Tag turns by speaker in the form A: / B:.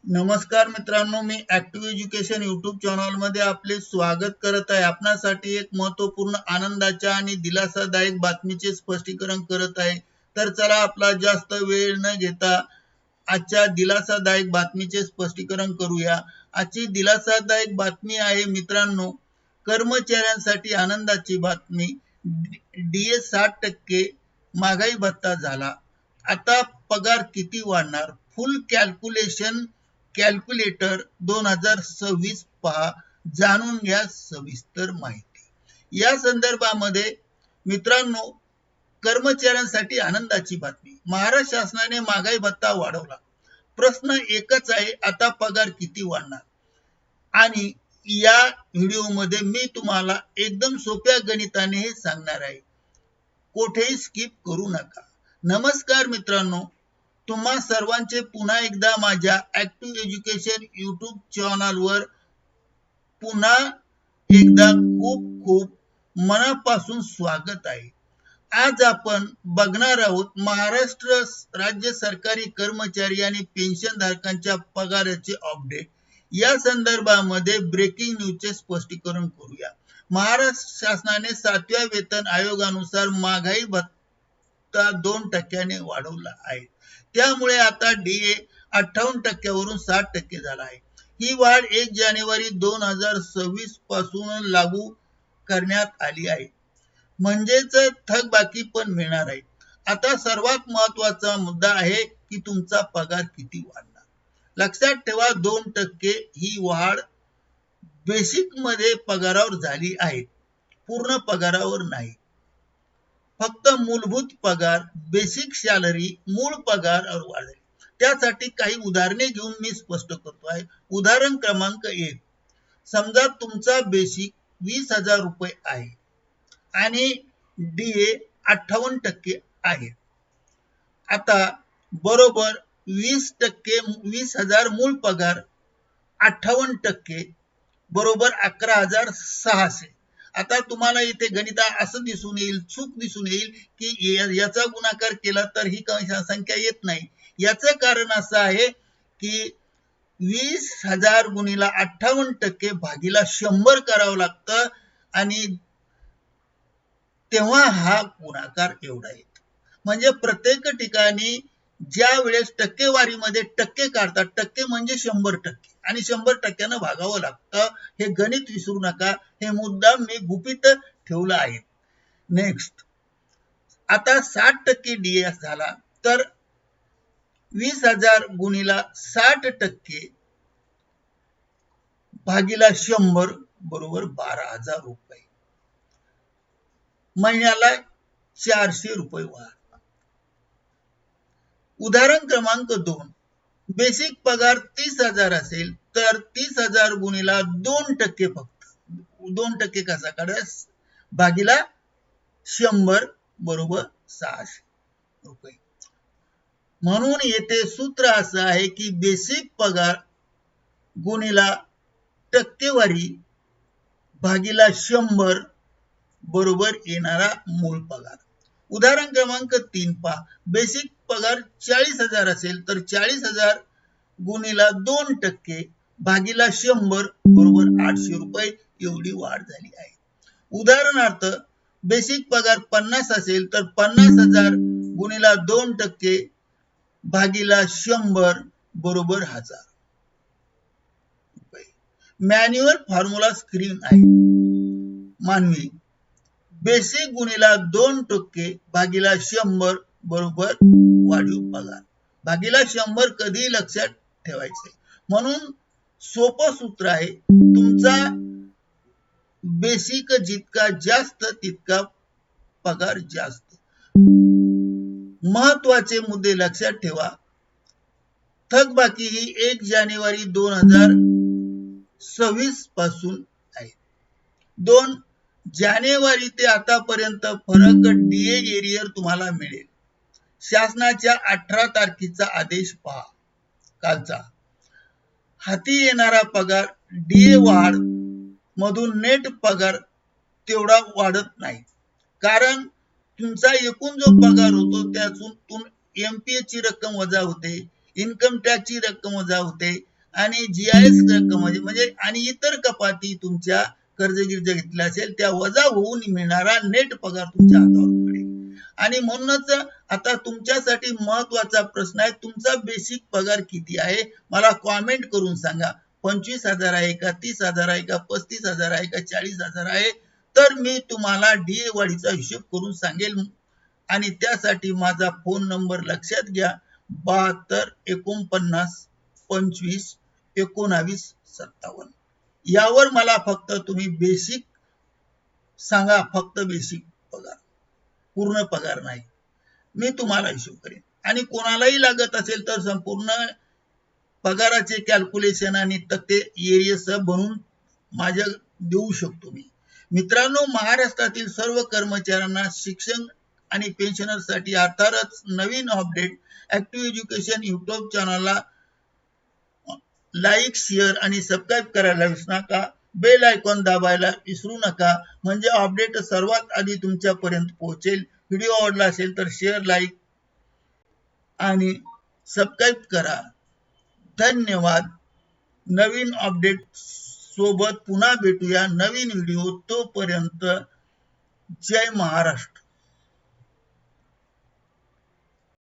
A: नमस्कार मित्रांनो, मी active education YouTube channel मध्ये आपले स्वागत करत आहे। आपणासाठी एक महत्त्वपूर्ण आनंदाच्या आणि दिलासादायक बातमीचे स्पष्टीकरण करत आहे। तर चला आपला जास्त वेळ न घेता आजच्या दिलासादायक बातमीचे स्पष्टीकरण करूया। आजची दिलासादायक बातमी आहे मित्रांनो, कर्मचाऱ्यांसाठी आनंदाची बातमी। डीए 60% महागाई भत्ता झाला। आता पगार किती वाढणार? फुल कॅल्क्युलेटर 2026 पहा, जाणून घ्या सविस्तर माहिती। या संदर्भामध्ये मित्रांनो, कर्मचाऱ्यांसाठी आनंदाची बातमी। महाराष्ट्र शासनाने महागाई भत्ता वाढवला। प्रश्न एकच आहे, आता पगार किती वाढणार? आणि या व्हिडिओमध्ये मी तुम्हाला एकदम सोप्या गणिताने हे सांगणार आहे, कोठेही स्किप करू नका। नमस्कार मित्रांनो, तुम्हा सर्वांचे पुन्हा एकदा माझ्या ऍक्टिव्ह एज्युकेशन यूट्यूब चॅनलवर पुन्हा एकदा खूप खूप मनापासून स्वागत आहे। आज आपण बघणार आहोत महाराष्ट्र राज्य सरकारी कर्मचारी आणि पेन्शनधारकांच्या पगाराचे अपडेट। या संदर्भामध्ये ब्रेकिंग न्यूजचे स्पष्टीकरण करूया। महाराष्ट्र शासनाने 7व्या वेतन आयोगानुसार महागाई भत्ता 2% वाढवला आहे। त्यामुळे आता डीए 58% वरून 60% झाला आहे। ही वाढ 1 जानेवारी 2026 पासून लागू करण्यात आली आहे। म्हणजेच थकबाकी पण मिळणार आहे। आता सर्वात महत्त्वाचा मुद्दा आहे की तुमचा पगार किती वाढणार। लक्षात ठेवा, 2% ही वाढ बेसिक मध्ये पगारावर झाली आहे, पूर्ण पगारावर नाही। फक्त मूलभूत पगार, बेसिक सॅलरी, मूळ पगारावर वाढ झाली। त्यासाठी काही उदाहरणे घेऊन मी स्पष्ट करतो आहे। उदाहरण क्रमांक 1, समजा तुमचा बेसिक 20,000 रुपये आहे आणि डीए 58% आहे। आता बरोबर 20,000 मूळ पगार, 58% बरोबर 11,600। आता तुम्हाला इथे गणित असं दिसून येईल, चूक दिसून येईल की याचा गुणाकार केला तर ही संख्या येत नाही। याचं कारण असं आहे की 20,000 गुणिला 58% भागीला 100 करावं लागतं आणि तेव्हा हा गुणाकार एवढा येतो। म्हणजे प्रत्येक ठिकाणी ज्या वेळेस टक्केवारीमध्ये टक्के काढतात, टक्के म्हणजे 100% आणि 100% भागावं लागतं। हे गणित विसरू नका, हे मुद्दाम मी गुपित ठेवलं आहे। नेक्स्ट, आता 60% डीए झाला तर 20,000 गुणिला 60% भागीला 100 बरोबर 12,000 रुपये। महिन्याला 400 रुपये वाढ। उदाहरण क्रमांक 2, बेसिक पगार 30,000 असेल तर 30,000 गुणिला 2% फक्त 2% कसा काढायचा, भागीला 100 बरोबर 600 रुपये। म्हणून येथे सूत्र असं आहे की बेसिक पगार गुणिला टक्केवारी भागीला 100 बरोबर येणारा मूळ पगार। उदाहरण क्रमांक 3 पहा, बेसिक पगार 40,000 असेल तर 40,000 गुणिला 2% भागीला 100 बरोबर 800 रुपये एवढी वाढ झाली आहे। उदाहरणार्थ बेसिक पगार 50 असेल तर 50,000 गुणिला 2% भागीला 100 बरोबर 1000 रुपये। मॅन्युअल फॉर्म्युला स्क्रीन आहे। मानवी बेसिक गुणिला 2% भागीला 100 बरोबर वाढीव पगार, भागीला 100 कधी लक्षात ठेवायचे। म्हणून सोपं सूत्र आहे, तुमचा बेसिक जितका जास्त तितका पगार जास्त। महत्वाचे मुद्दे लक्षात ठेवा, थकबाकी ही 1 जानेवारी 2026 पासून आहे। 2 जानेवारी ते आतापर्यंत फरक डीए एरियर तुम्हाला मिळेल। शासनाच्या 18 तारखेचा आदेश पहा, कालचा। हाती येणारा पगार डीए वाढ मधून नेट पगार तेवढा वाढत नाही, कारण तुमचा एकूण जो पगार होतो त्यातून एमपीए ची रक्कम वजा होते, इन्कम टॅक्स ची रक्कम वजा होते आणि GIS म्हणजे आणि इतर कपाती तुमच्या कर्जगिरीच्या घेतल्या असेल त्या वजा होऊन मिळणारा नेट पगार तुमच्या हातावर पडेल. आणि म्हणूनच आता तुमच्यासाठी महत्वाचा प्रश्न आहे, तुमचा बेसिक पगार किती आहे मला कॉमेंट करून सांगा. 25,000 आहे का, 30,000 आहे का, 35,000 आहे का, 40,000 आहे. तर मी तुम्हाला DA वाढीचा हिशोब करून सांगेल. आणि त्यासाठी माझा फोन नंबर लक्षात घ्या, 72 49 25 19 57. यावर मला फक्त तुम्ही बेसिक सांगा, फक्त बेसिक पगार, पूर्ण पगार नाही. मी तुम्हाला हिशोब करेन. आणि कोणालाही लागत असेल तर संपूर्ण पगाराचे कॅल्क्युलेशन आणि तक्ते एरियासह बनवून माझ्या देऊ शकतो मी. मित्रांनो, महाराष्ट्रातील सर्व कर्मचाऱ्यांना शिक्षण आणि पेन्शनरसाठी अर्थातच नवीन अपडेट ऍक्टिव्ह एज्युकेशन युट्यूब चॅनलला लाईक, शेअर आणि सबस्क्राईब करायला विसरू नका. बेल आयकॉन दाबायला विसरू नका, म्हणजे अपडेट सर्वात आधी तुमच्यापर्यंत पोहोचेल. व्हिडिओ आवडला असेल तर शेअर, लाईक आणि सबस्क्राईब करा. धन्यवाद. नवीन अपडेट सोबत पुन्हा भेटूया नवीन व्हिडिओ. तोपर्यंत जय महाराष्ट्र.